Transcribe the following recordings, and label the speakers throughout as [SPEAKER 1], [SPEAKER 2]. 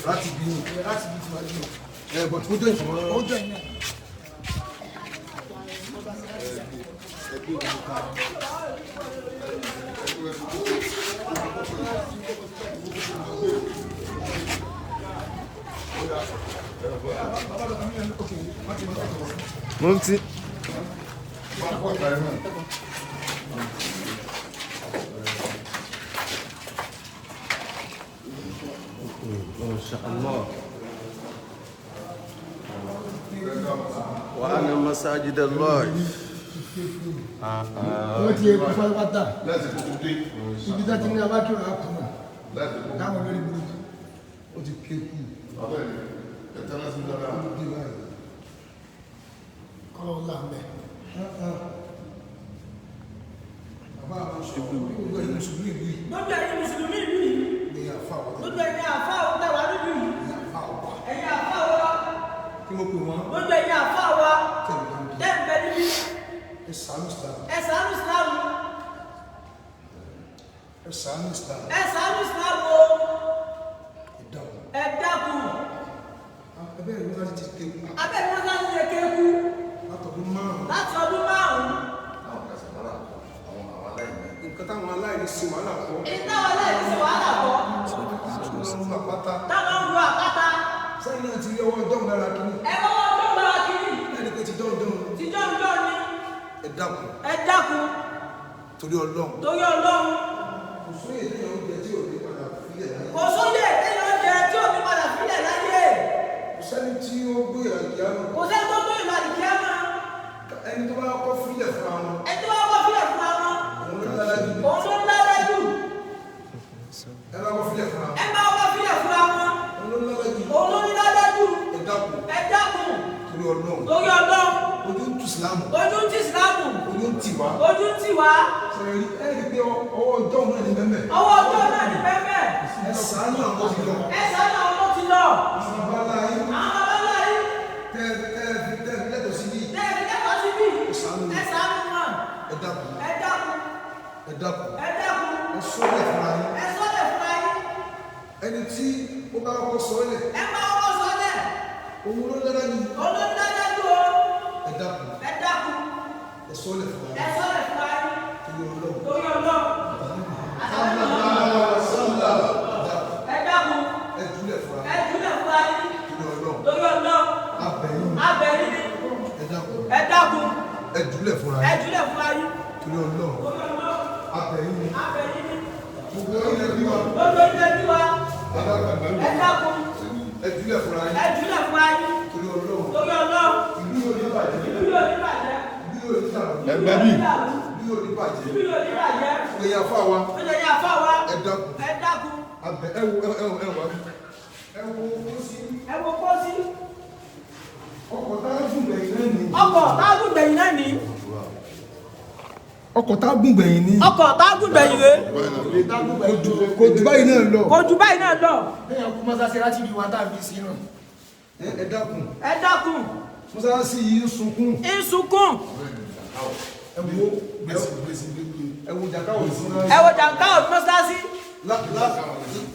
[SPEAKER 1] láti bí ti wà ní but ó jẹ́ ìṣòro ó jẹ́ ìyẹn
[SPEAKER 2] Mufty. Mashallah. Wa ana masajid Allah.
[SPEAKER 1] wọ́n ti ẹ̀kọ́ fún ẹwàtà ibi tá ti ní abákìrò àkùnà láwọn olórí burúkú ó ti kéèkù kọ́lọ̀ láàmẹ́ bàbá àwọn ṣùgbọ́n gbogbo ẹ̀yìn mùsùlùmí ìlú yìí
[SPEAKER 3] gbogbo ẹ̀yin mùsùlùmí ìlú yìí
[SPEAKER 1] ní àfáwọ̀
[SPEAKER 3] gbogbo ẹ̀yin àfáà tẹ̀wá nínú yìí ẹ̀yin àfáà wa
[SPEAKER 1] kí mo pè wọ́n
[SPEAKER 3] gbogbo ẹ̀yin àfáà wa tẹ̀m̀bẹ̀ níbí
[SPEAKER 1] ẹ̀sánú ìsìlámù
[SPEAKER 3] ẹ̀sánú ìsìlámù
[SPEAKER 1] ẹ̀sánú ìsìlámù
[SPEAKER 3] ẹ̀sánú ìsìlámù o
[SPEAKER 1] ìdáhùn
[SPEAKER 3] ẹ̀dákun
[SPEAKER 1] abẹ́rẹ́ ìlú láti ti kéèkù
[SPEAKER 3] abẹ́rẹ́ wọn láti lè kéku
[SPEAKER 1] látọ̀dún márùn-ún
[SPEAKER 3] láti ọdún márùn-ún
[SPEAKER 1] nǹkan táwọn aláìní sí wàhálà kọ́
[SPEAKER 3] ìtawọ̀ láì ṣe wàhálà kọ́
[SPEAKER 1] lọ́rùn àpáta
[SPEAKER 3] táwọn ń lo àpáta
[SPEAKER 1] sẹ́yìn náà ti rí ọwọ́ dọ́ọ̀mù lára kìíní
[SPEAKER 3] ẹ̀wọ́n wọn tó lọ́wọ́ kiri
[SPEAKER 1] ẹni pé ti dọ́ọ̀dọ́ọ̀mù
[SPEAKER 3] tíjọ́ ń lọ ní
[SPEAKER 1] ẹ̀dákun torí ọlọ́run
[SPEAKER 3] torí ọlọ́run
[SPEAKER 1] kò sóyè ní oúnjẹ tí ò ní padà fílẹ̀ láyé
[SPEAKER 3] kò sóyè ẹ̀yìn oúnjẹ tí ò ní padà fílẹ̀ láyé
[SPEAKER 1] kò sẹ́ni tí ó gbé àjíyá nù
[SPEAKER 3] kò sẹ́ni tó gbé ìbàdí kíá máa
[SPEAKER 1] ẹni tó bá kọ́ fílẹ̀ fún àwọn
[SPEAKER 3] ẹni tó wọ́n fílẹ̀ fún àwọn
[SPEAKER 1] òun ló lára jù
[SPEAKER 3] òun ló ń lára jù
[SPEAKER 1] ẹ bá kọ́ fílẹ̀ fún àwọn
[SPEAKER 3] ẹ bá wọ́n fílẹ̀ fún àwọn
[SPEAKER 1] òun ló lára jù
[SPEAKER 3] òun ló ní lára jù
[SPEAKER 1] ẹ̀dákun torí ọlọ́run
[SPEAKER 3] torí ọlọ́run
[SPEAKER 1] ojú ń tù sílámù
[SPEAKER 3] ojú ti ìsìlámù
[SPEAKER 1] ojú ń tì wá
[SPEAKER 3] ojú ti wá
[SPEAKER 1] sẹ́yìn ẹ̀rí pé ọwọ́ ọjọ́ náà ní mẹ́mẹ́
[SPEAKER 3] ọwọ́ ọjọ́ náà ní bẹ́ẹ̀
[SPEAKER 1] ẹ ṣàánú àwọn ti lọ
[SPEAKER 3] ẹ sáré àwọn tó ti lọ
[SPEAKER 1] àwọn bàbá yín
[SPEAKER 3] àwọn babalá yìí
[SPEAKER 1] tẹ́ lẹ́tọ̀ọ́ sí bí
[SPEAKER 3] tẹ́ẹ̀rí lẹ́kọ̀ọ́ sí bí ẹ sáré wọn
[SPEAKER 1] ẹ̀dákun
[SPEAKER 3] ẹ dákun
[SPEAKER 1] ẹ̀dákun
[SPEAKER 3] ẹ dákun
[SPEAKER 1] ẹ sọ́lẹ̀ fúnra yín
[SPEAKER 3] ẹ sọ́lẹ̀ fúnra yín
[SPEAKER 1] ẹni tí ó bá kọ́ sọ́lẹ̀
[SPEAKER 3] ẹ bá ọwọ́ sọ́lẹ̀
[SPEAKER 1] òun ló lára jù
[SPEAKER 3] òun ló ń dájọ́ jù o
[SPEAKER 1] ẹ̀dákun
[SPEAKER 3] ẹ dákun
[SPEAKER 1] ẹ sọ́lẹ̀ fúnra
[SPEAKER 3] ẹ
[SPEAKER 1] yín
[SPEAKER 3] sọ́lẹ̀ fúnra yín
[SPEAKER 1] torí ọlọ́run
[SPEAKER 3] torí ọlọ́run ẹ dákun
[SPEAKER 1] ẹ jùlẹ̀ fúnra
[SPEAKER 3] ẹ
[SPEAKER 1] yín
[SPEAKER 3] jùlẹ̀ fúnra yín
[SPEAKER 1] torí ọlọ́run
[SPEAKER 3] torí ọlọ́run
[SPEAKER 1] abẹ́yìn
[SPEAKER 3] abẹ́yìn ni
[SPEAKER 1] ẹ̀dákun
[SPEAKER 3] ẹ dákun
[SPEAKER 1] ẹ jùlẹ̀ fúnra
[SPEAKER 3] ẹ
[SPEAKER 1] yín
[SPEAKER 3] jùlẹ̀ fúnra yín
[SPEAKER 1] torí ọlọ́run
[SPEAKER 3] torí ọlọ́run
[SPEAKER 1] abẹ́yìn
[SPEAKER 3] abẹ́yìn ni
[SPEAKER 1] gbogbo ilẹ̀ bí wa
[SPEAKER 3] gbogbo ilé bí wa ẹ dákun
[SPEAKER 1] ẹ jùlẹ̀ fúnra yín
[SPEAKER 3] ẹ jùlẹ̀ fúnra yín
[SPEAKER 1] torí ọlọ́run
[SPEAKER 3] torí ọlọ́run
[SPEAKER 1] ìlú yóò ní bàjẹ́
[SPEAKER 3] ìlú yóò ní bàjẹ́
[SPEAKER 1] ìlú yóò ní tàbí
[SPEAKER 2] Ẹgbẹ́ bí.
[SPEAKER 1] ìlú yóò ní bàjẹ́
[SPEAKER 3] ìlú yóò ní bàjẹ́
[SPEAKER 1] ìgbéyà fáwa
[SPEAKER 3] ó lè yà fà wá
[SPEAKER 1] ẹ dákun
[SPEAKER 3] ẹ dákun
[SPEAKER 1] abẹ ẹ wo ó sí
[SPEAKER 3] ẹ wo pósí
[SPEAKER 1] ọkọ̀ tá a gùn gbẹ̀yìn náà ní
[SPEAKER 3] ọkọ̀ tágùn gbẹ̀yìn náà ní
[SPEAKER 1] ọkọ̀ tá a gùn gbẹ̀yìn ní
[SPEAKER 3] ọkọ̀ tágùn gbẹ̀yìn rẹ̀
[SPEAKER 1] kò jù báyìí náà lọ
[SPEAKER 3] kò jù báyìí náà lọ
[SPEAKER 1] lẹ́yìn ọkọ̀ mọ́sáàsì láti rí wa tàbí sí náà ẹ dákun
[SPEAKER 3] ẹ dákun
[SPEAKER 1] mọ́sáàsì yìí ń sunkún
[SPEAKER 3] ìsunkún
[SPEAKER 1] ẹ wo jàkáwọ̀ fún
[SPEAKER 3] ẹ wo jàǹká ọdún mọ́sáàsì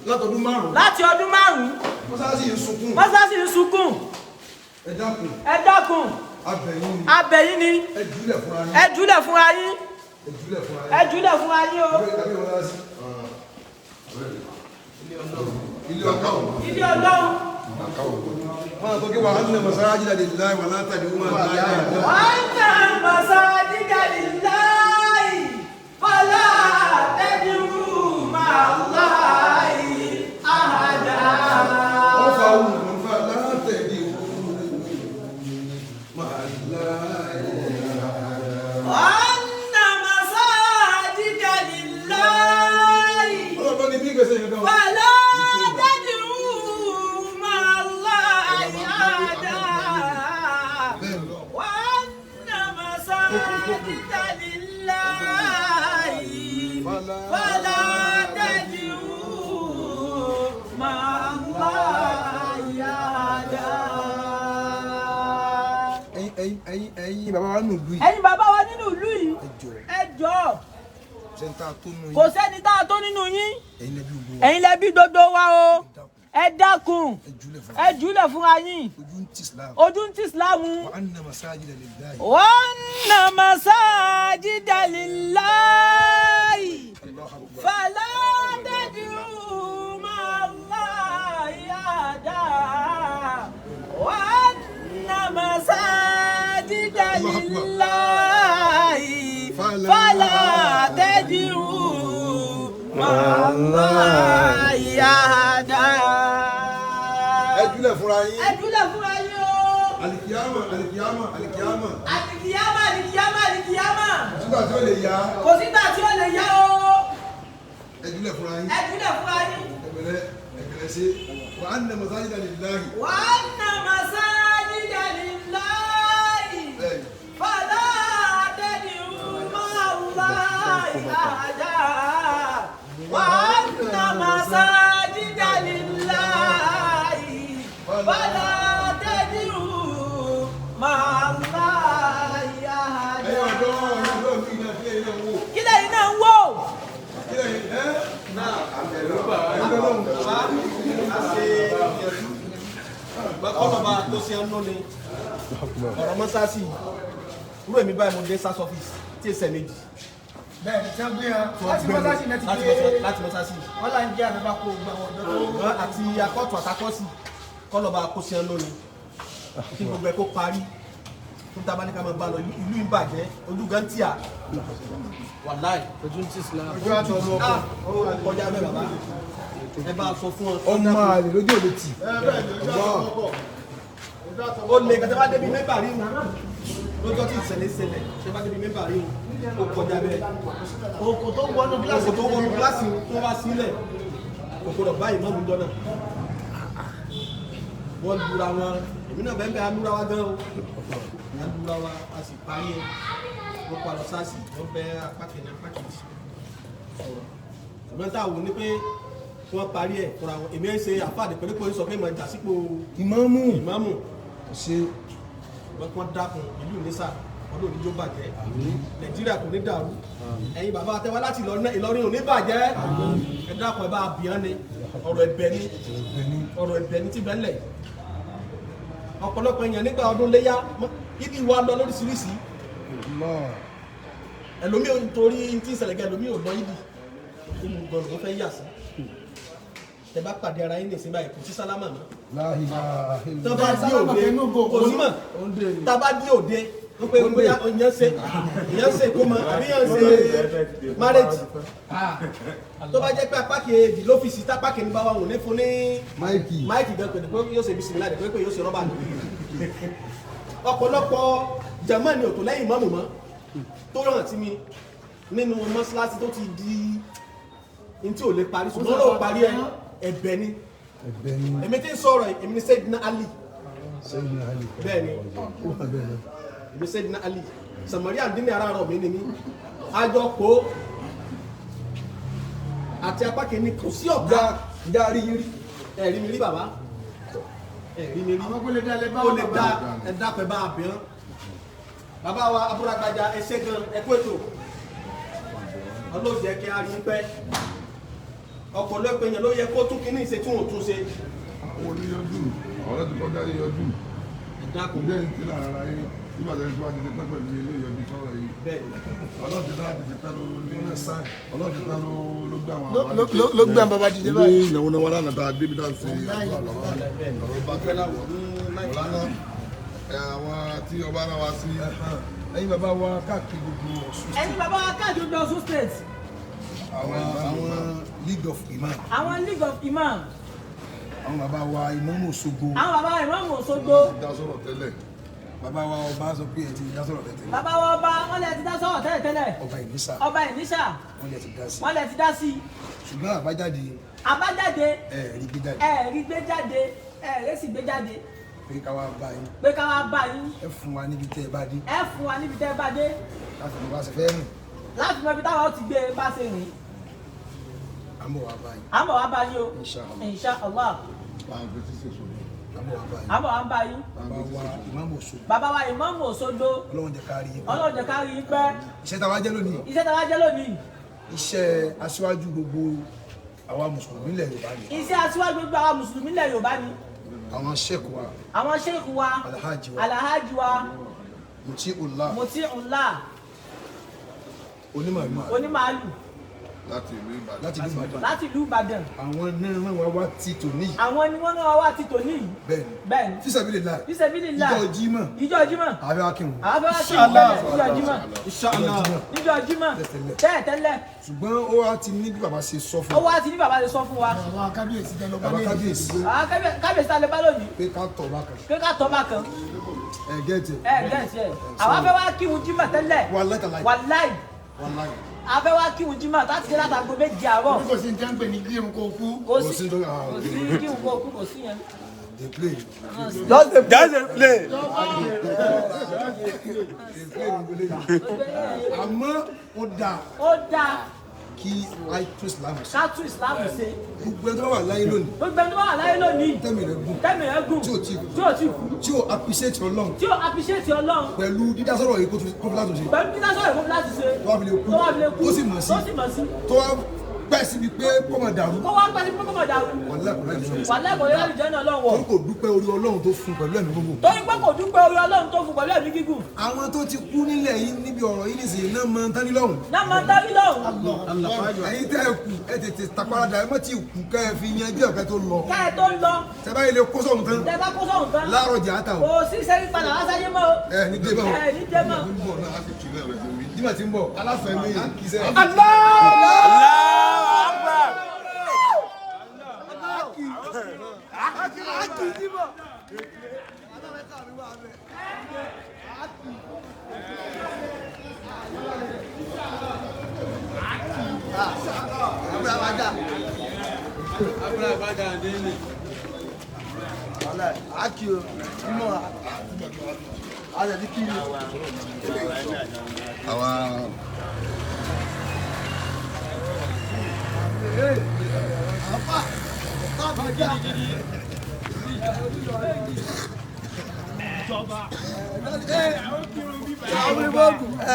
[SPEAKER 1] látọdún márùn-ún
[SPEAKER 3] láti ọdún márùn-ún
[SPEAKER 1] mọ́sáàsì yìí ń sunkún
[SPEAKER 3] mọ́sáàsì ìsunkún
[SPEAKER 1] ẹ dákun
[SPEAKER 3] ẹ dákun
[SPEAKER 1] abẹ̀yìn ni
[SPEAKER 3] abẹ́yìn ni
[SPEAKER 1] ẹ jùlẹ̀ fúnra yín
[SPEAKER 3] ẹ jùlẹ̀ fúnra yín
[SPEAKER 1] ẹ jùlẹ̀ fúnra
[SPEAKER 3] ẹ
[SPEAKER 1] yín
[SPEAKER 3] jùlẹ̀ fúnra yín o
[SPEAKER 1] ilé ọkọ̀
[SPEAKER 3] ilé ọlọ́run
[SPEAKER 1] máa tó kí wà á nínú mọ̀sárájì láti láì wà látàrí ó máa láì
[SPEAKER 3] wàhánà masajida lillahi fala tad'u ma'a Allahi ahada.
[SPEAKER 1] ó fa ohun kan fà látẹ̀dí máa láì
[SPEAKER 3] wàhánà masajida lillahi
[SPEAKER 1] ọlọ́pàá ní bí gbèsè yìí kan
[SPEAKER 3] fala tad'u ma'a Allahi ahada. وأن مساجد لله فلا تدعوا مع الله أحدا.
[SPEAKER 1] ẹ̀yin bàbá wa nù lù yìí
[SPEAKER 3] ẹ̀yin bàbá wa nínú ìlú yìí ẹ jọ̀ọ́
[SPEAKER 1] sẹ́ńtà tó nù
[SPEAKER 3] kò
[SPEAKER 1] yìí
[SPEAKER 3] sẹ́ni tá a tó nínú yín
[SPEAKER 1] ẹ̀yin lẹ́bí gbogbo
[SPEAKER 3] ẹ̀yin lẹ́bí gbogbo wa o ẹ dákun ẹ jùlẹ̀ fúnra yín ojú ń tí ìsìláàmù wa anna masajida lillahi fala tad'u ma'allahi ahada wa anna masajida lillahi fala tad'u ma'allahi ahada.
[SPEAKER 1] Ẹ jùlẹ̀ fúnra yín.
[SPEAKER 3] Ẹ jùlẹ̀ fúnra yín o.
[SPEAKER 1] Alikiyama.
[SPEAKER 3] Kò sígbà tí ó lè yá. Kò sígbà tí ó lè yá o.
[SPEAKER 1] Ẹ jùlẹ̀ fúnra yín.
[SPEAKER 3] Ẹ jùlẹ̀ fúnra yín.
[SPEAKER 1] Ẹgbẹ̀rẹ̀ sí. Wa anna masajida lillahi.
[SPEAKER 3] Wa anna masajida lillahi. Fala tad'u ma'allahi ahada. Wa anna masajida lillahi. Fala tad'u ma'allahi ahada. Kí lẹ́yìn náà ń wò?
[SPEAKER 4] Ọlọ́ba tó ṣe ń lóni ọ̀rọ̀ mọ́sáàsì irú èmi báyìí mo dé sars office tí èsẹ̀ méjì.
[SPEAKER 3] Bẹ́ẹ̀ni tí wọ́n gbé yan láti mọ́sáàsì náà ti gbé
[SPEAKER 4] láti mọ́sáàsì.
[SPEAKER 3] wọ́n là ń jẹ́ àmì bá kó gbà wọ́n dọ́tọ́.
[SPEAKER 4] Àti akọ́tù àtakọ́sì kọ́lọ́ba kó ṣe ń lóni kí gbogbo ẹ̀ kó parí fún tábà ní ká máa bá lọ ìlú ìbàjẹ́ ojú gan tíà wàláì ojú ń tì sílá ojú àtọ̀ ọmọ ọkọ̀ kọjá bẹ́ẹ̀ bàbá ẹ bá sọ fún ọ.
[SPEAKER 1] Ọmọ àlè lójú òde tì.
[SPEAKER 4] Ó lè kẹtẹ bá débi mẹ́bà rí wọn lọ́jọ́ tí ìṣẹ̀lẹ̀ ṣẹlẹ̀ ṣe bá débi mẹ́bà rí wọn ó kọjá bẹ́ẹ̀.
[SPEAKER 3] Òkò tó wọnú gíláàsì
[SPEAKER 4] tó wọnú gíláàsì tó wá sílẹ̀ kòkòrò báyìí mọ́ mi jọ́nà. Wọ́n lura wọn èmi náà bẹ́ẹ̀ bẹ́ẹ̀ alúra wa gan o alúra wa a sì parí ẹ̀ wọ́n pa lọ sáàsì wọ́n bẹ́ apákẹ́ni apákẹ́ni sọ̀rọ̀ ṣùgbọ́n táwọn ní pé wọ́n parí ẹ̀ fúnra wọn èmi ẹ̀ ṣe àfáàdé pẹ̀lú pé sọ pé mo jà sípò ìmáàmù
[SPEAKER 1] ṣe
[SPEAKER 4] wọ́n dákun ìlú Ìnísà ọdún òní jó bàjẹ́ Nàìjíríà kò ní dàrú ẹ̀yin bàbá àtẹwá láti Ìlọrin ò ní bàjẹ́ ẹ dákun ẹ bá bìán ni ọ̀rọ̀ ẹ̀bẹ̀ ni tí bẹ́ẹ̀ lẹ̀ ọ̀pọ̀lọpọ̀ èèyàn nígbà ọdún léyá ibi wa lọ lóríṣiríṣi ẹlòmíì ò torí tí ìṣẹ̀lẹ̀ gẹ̀ ẹlòmíì ò lọ ibi inú gbọ̀ngàn ló fẹ́ yà sí tẹ bá pàdé ara yín nìsín báyìí kò sí sálámà mọ́ tọ́ba dí òde kò sí mọ̀ tọ́ba dí òde ó pé bóyá ìyẹn ṣe kó mọ àbí ìyẹn ṣe marriage tó bá jẹ́ pé apá kejì lọ́fíìsì tápá kejì bá wà wò ní fún ní máìkì gan pẹ̀lú pé yóò ṣe bisimilá rẹ̀ pé yóò ṣe rọ́bà nù. ọ̀pọ̀lọpọ̀ jàmáà ni òtò lẹ́yìn mọ́mù mọ́ tó ràn sí mi nínú mọ́ṣáláṣí tó ti di ní tí ò lè parí ṣùgbọ́n ló parí ẹ̀bẹ̀ ni èmi tí ń sọ̀rọ̀ èmi ni Sayyidina Ali bẹ́ẹ̀ ni èmi Sayyidina Ali Sàmárì àdínní ara rọ̀ mí ni mí àjọpọ̀ àti apá kìíní kò sí ọ̀gá
[SPEAKER 1] dárí yírí
[SPEAKER 4] ẹ̀rí mi rí bàbá ẹ̀rí mi rí ó lè dá ẹ̀dá pẹ̀ bá àbíọ́n bàbá wa abúrágbájá ẹsẹ̀ gan ẹkú ètò ọlọ́ọ̀dẹ kí a rí pẹ́ ọ̀pọ̀lọpọ̀ èèyàn ló yẹ kó tún kíní ìṣe tí wọ́n tún ṣe.
[SPEAKER 1] àwọn oníyanjú ọ̀rẹ́ tó kọjá yíyanjú ìdẹ́ ní tí lára ayé nígbà tó ń tó wá ti ti pẹ́ pẹ̀lú ilé ìyọjú sọ̀rọ̀ yìí ọlọ́ọ̀dẹ náà ti ti pẹ́ ló gbé àwọn ló gbé àwọn bàbá jíjẹ báyìí. ilé ìnáwó náà wà lánàá tá a débi dáhùn sí ọ̀rọ̀ bá pẹ́ láwọ̀ ọ̀lànà àwọn tí ọba náà wá sí ẹ̀yin bàbá wa káàkiri gbogbo Ọ̀ṣun.
[SPEAKER 3] ẹ̀yin bàbá wa káàkiri gbogbo Ọ̀ṣun state.
[SPEAKER 1] àwọn League of Imam.
[SPEAKER 3] àwọn League of Imam.
[SPEAKER 1] àwọn bàbá wa Ìmáàmù Òṣogbo.
[SPEAKER 3] àwọn bàbá wa Ìmáàmù Òṣogbo.
[SPEAKER 1] dá sọ̀rọ̀ tẹ́lẹ̀. bàbá wa ọba sọ pé ẹ ti dá sọ̀rọ̀ tẹ́lẹ̀.
[SPEAKER 3] bàbá wa ọba wọn lè ti dá sọ̀rọ̀ tẹ́lẹ̀.
[SPEAKER 1] ọba Ìnísà.
[SPEAKER 3] ọba Ìnísà.
[SPEAKER 1] wọn lè ti dá sí.
[SPEAKER 3] wọn lè ti dá sí.
[SPEAKER 1] ṣùgbọ́n àbájáde.
[SPEAKER 3] ẹ̀ẹ́rí gbé jáde ẹ̀ẹ́rí sì gbé jáde.
[SPEAKER 1] pé ká wá bá yín.
[SPEAKER 3] pé ká wá bá yín.
[SPEAKER 1] ẹ fún wa níbi tẹ́ ẹ bá dé.
[SPEAKER 3] ẹ fún wa níbi tẹ́ ẹ bá dé.
[SPEAKER 1] láti mọ bá ṣe fẹ́ rìn.
[SPEAKER 3] láti mọ ibi táwọn ti gbé bá ṣe rìn.
[SPEAKER 1] à ń bọ̀ wá bá yín.
[SPEAKER 3] à ń bọ̀ wá bá yín o. Insha Allah. à ń bọ̀ wá bá yín. bàbá wa Ìmáàmù Òṣogbo.
[SPEAKER 1] Ọlọ́run jẹ́ ká rí yín pẹ́.
[SPEAKER 3] Ọlọ́run jẹ́ ká rí yín pẹ́.
[SPEAKER 1] iṣẹ́ tá a wá jẹ́ lónìí.
[SPEAKER 3] iṣẹ́ tá a wá jẹ́ lónìí.
[SPEAKER 1] iṣẹ́ aṣíwájú gbogbo àwa mùsùlùmí ilẹ̀ Yorùbá ni.
[SPEAKER 3] Iṣẹ́ aṣíwájú gbogbo àwa mùsùlùmí ilẹ̀ Yorùbá ni.
[SPEAKER 1] Àwọn sheikh wa.
[SPEAKER 3] Àwọn sheikh wa. Alhaji wa. Muti'ullah. Onímàálù. Láti ìlú Ìbàdàn.
[SPEAKER 1] Àwọn náà wá wá ti tòní.
[SPEAKER 3] Àwọn ni wọ́n náà wá ti tòní. Bẹ́ẹ̀ni.
[SPEAKER 1] Fisabilillah.
[SPEAKER 3] Ìjọ Jímọ̀.
[SPEAKER 1] Àbẹ́ akínwó.
[SPEAKER 3] Ìjọ Jímọ̀. Ìjọ Jímọ̀. Tẹ́lẹ̀.
[SPEAKER 1] Ṣùgbọ́n ó wá ti ní bí bàbá ṣe sọ fún wa.
[SPEAKER 3] Ó wá ti ní bàbá ṣe sọ fún wa.
[SPEAKER 1] Àwọn kábíyèsí tẹ lọ bá lónìí.
[SPEAKER 3] Kábíyèsí tẹ lọ bá lónìí.
[SPEAKER 1] Pé ká tọ̀ bá kan. Gẹ́ẹ̀tì.
[SPEAKER 3] Àwọn afẹ́ wá kírun Jímọ̀ tẹ́lẹ̀. Wàláì. Afẹ́ wá kírun Jímọ̀ láti ṣe látago 7 àárọ̀.
[SPEAKER 1] Kò sí ní tẹ́ ń pè ní kírun kó kú.
[SPEAKER 3] Kò sí kírun kó kú, kò sí yẹn.
[SPEAKER 1] They play.
[SPEAKER 2] Just a play.
[SPEAKER 1] Àmọ́ ó dáa kí a tún Islam ṣe.
[SPEAKER 3] Ká tún Islam ṣe.
[SPEAKER 1] Gbogbo ẹni tó wà láyé lónìí. Tẹ́mi rẹ̀ gùn. Tí ò tí kú. Tí ò appreciate Ọlọ́run. Pẹ̀lú dídásọ̀rọ̀ yìí kó fi láti ṣe. Tó wá fi lè kú. Ó sì mọ̀ sí. Tó wá pẹ́ síbi pé kó máa dàrú. Wàlẹ́ kò lè jẹ́ náà lọ́wọ́. Torí kò dúpẹ́ orí Ọlọ́run tó fún pẹ̀lú ẹ̀mí gígùn. Àwọn tó ti kú nílẹ̀ yìí níbi ọ̀rọ̀ yìí nìsín náà máa ń tání lọ́hùn. Ẹ̀yin tẹ́ ẹ kú ẹ tètè taparada ẹ má ti kú kẹ́ ẹ fi yanjú ọ̀kẹ́ tó lọ. Tẹ́ bá yẹ lè kó sọ̀hún tán. Láàárọ̀ jà á ta o.
[SPEAKER 3] Kò sí sẹ́yìn padà wá sáyé mọ́ o.
[SPEAKER 1] Ní dé bá o. Jímọ̀ tí ń bọ̀ aláfẹ́ mi kì í sẹ́.